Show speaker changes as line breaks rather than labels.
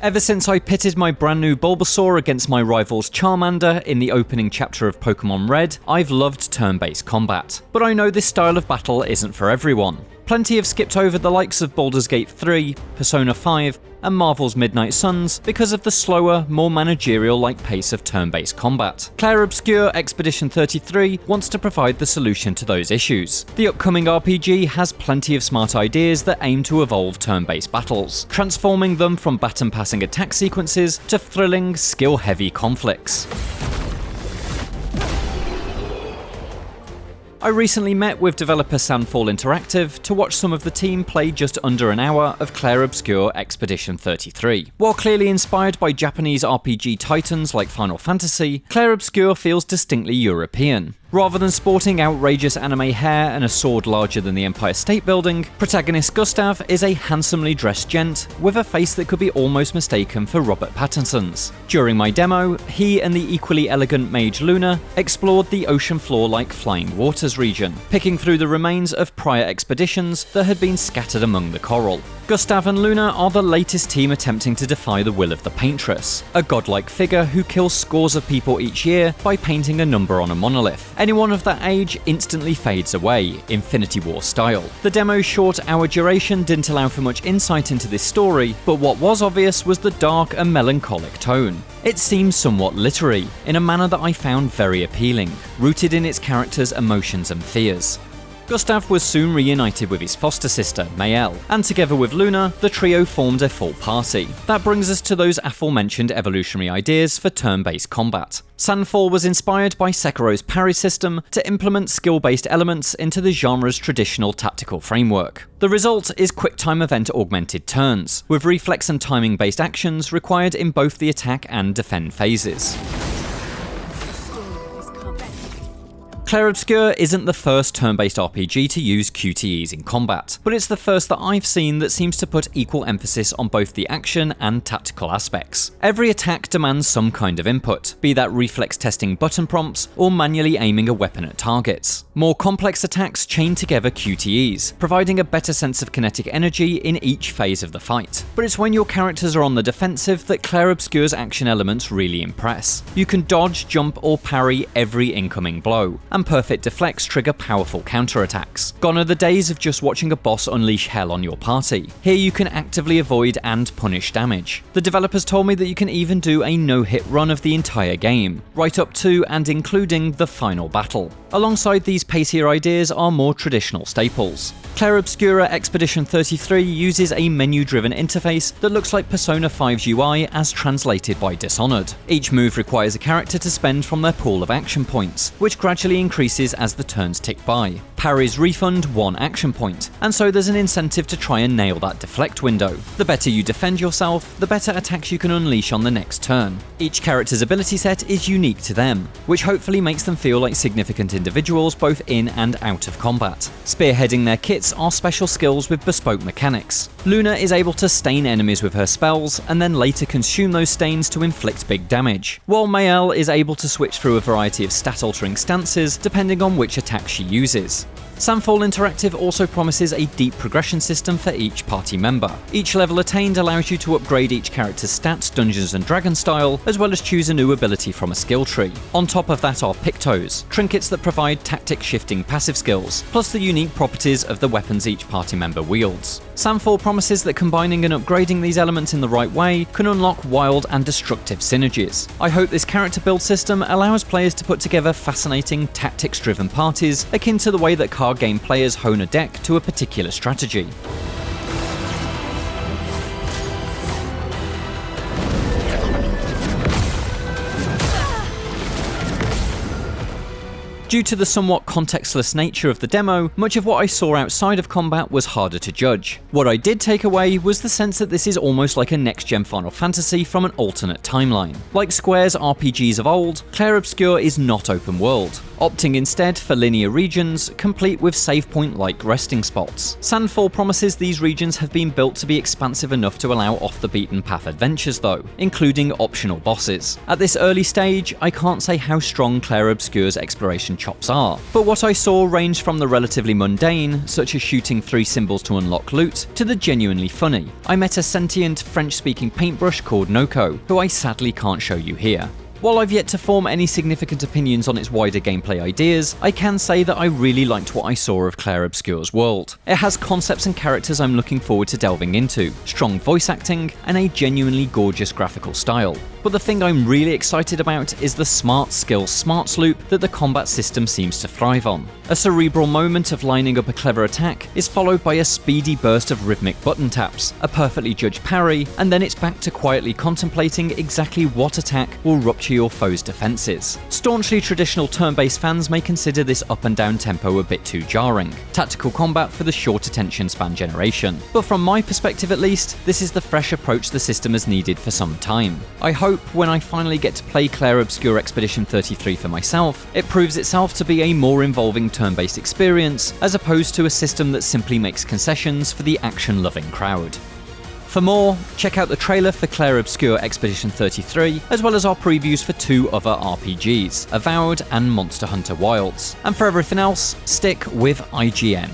Ever since I pitted my brand new Bulbasaur against my rival's Charmander in the opening chapter of Pokemon Red, I've loved turn-based combat. But I know this style of battle isn't for everyone. Plenty have skipped over the likes of Baldur's Gate 3, Persona 5, and Marvel's Midnight Suns because of the slower, more managerial-like pace of turn-based combat. Clair Obscur Expedition 33 wants to provide the solution to those issues. The upcoming RPG has plenty of smart ideas that aim to evolve turn-based battles, transforming them from baton-passing attack sequences to thrilling, skill-heavy conflicts. I recently met with developer Sandfall Interactive to watch some of the team play just under an hour of Clair Obscur Expedition 33. While clearly inspired by Japanese RPG titans like Final Fantasy, Clair Obscur feels distinctly European. Rather than sporting outrageous anime hair and a sword larger than the Empire State Building, protagonist Gustav is a handsomely dressed gent with a face that could be almost mistaken for Robert Pattinson's. During my demo, he and the equally elegant mage Luna explored the ocean floor-like Flying Waters region, picking through the remains of prior expeditions that had been scattered among the coral. Gustav and Luna are the latest team attempting to defy the will of the Paintress, a godlike figure who kills scores of people each year by painting a number on a monolith. Anyone of that age instantly fades away, Infinity War style. The demo's short hour duration didn't allow for much insight into this story, but what was obvious was the dark and melancholic tone. It seems somewhat literary, in a manner that I found very appealing, rooted in its characters' emotions and fears. Gustav was soon reunited with his foster sister, Mayel, and together with Luna, the trio formed a full party. That brings us to those aforementioned evolutionary ideas for turn-based combat. Sandfall was inspired by Sekiro's parry system to implement skill-based elements into the genre's traditional tactical framework. The result is quick-time event-augmented turns, with reflex and timing-based actions required in both the attack and defend phases. Clair Obscur isn't the first turn-based RPG to use QTEs in combat, but it's the first that I've seen that seems to put equal emphasis on both the action and tactical aspects. Every attack demands some kind of input, be that reflex testing button prompts or manually aiming a weapon at targets. More complex attacks chain together QTEs, providing a better sense of kinetic energy in each phase of the fight. But it's when your characters are on the defensive that Clair Obscur's action elements really impress. You can dodge, jump, or parry every incoming blow, and perfect deflects trigger powerful counterattacks. Gone are the days of just watching a boss unleash hell on your party. Here you can actively avoid and punish damage. The developers told me that you can even do a no-hit run of the entire game, right up to and including the final battle. Alongside these pacier ideas are more traditional staples. Clair Obscur Expedition 33 uses a menu-driven interface that looks like Persona 5's UI as translated by Dishonored. Each move requires a character to spend from their pool of action points, which gradually increases as the turns tick by. Parries refund 1 action point, and so there's an incentive to try and nail that deflect window. The better you defend yourself, the better attacks you can unleash on the next turn. Each character's ability set is unique to them, which hopefully makes them feel like significant individuals both in and out of combat. Spearheading their kits are special skills with bespoke mechanics. Luna is able to stain enemies with her spells, and then later consume those stains to inflict big damage, while Mayel is able to switch through a variety of stat-altering stances depending on which attack she uses. Sandfall Interactive also promises a deep progression system for each party member. Each level attained allows you to upgrade each character's stats Dungeons & Dragons style, as well as choose a new ability from a skill tree. On top of that are Pictos, trinkets that provide tactic-shifting passive skills, plus the unique properties of the weapons each party member wields. Sandfall promises that combining and upgrading these elements in the right way can unlock wild and destructive synergies. I hope this character build system allows players to put together fascinating, tactics-driven parties akin to the way that card game players hone a deck to a particular strategy. Due to the somewhat contextless nature of the demo, much of what I saw outside of combat was harder to judge. What I did take away was the sense that this is almost like a next-gen Final Fantasy from an alternate timeline. Like Square's RPGs of old, Clair Obscur is not open world, opting instead for linear regions, complete with save point-like resting spots. Sandfall promises these regions have been built to be expansive enough to allow off-the-beaten-path adventures though, including optional bosses. At this early stage, I can't say how strong Clair Obscur's exploration chops are. But what I saw ranged from the relatively mundane, such as shooting 3 symbols to unlock loot, to the genuinely funny. I met a sentient French-speaking paintbrush called Noko, who I sadly can't show you here. While I've yet to form any significant opinions on its wider gameplay ideas, I can say that I really liked what I saw of Clair Obscur's world. It has concepts and characters I'm looking forward to delving into, strong voice acting, and a genuinely gorgeous graphical style. But the thing I'm really excited about is the smart skill smarts loop that the combat system seems to thrive on. A cerebral moment of lining up a clever attack is followed by a speedy burst of rhythmic button taps, a perfectly judged parry, and then it's back to quietly contemplating exactly what attack will rupture your foe's defenses. Staunchly traditional turn-based fans may consider this up and down tempo a bit too jarring, tactical combat for the short attention span generation. But from my perspective at least, this is the fresh approach the system has needed for some time. I hope when I finally get to play Clair Obscur Expedition 33 for myself, it proves itself to be a more involving turn-based experience, as opposed to a system that simply makes concessions for the action-loving crowd. For more, check out the trailer for Clair Obscur Expedition 33, as well as our previews for 2 other RPGs, Avowed and Monster Hunter Wilds. And for everything else, stick with IGN.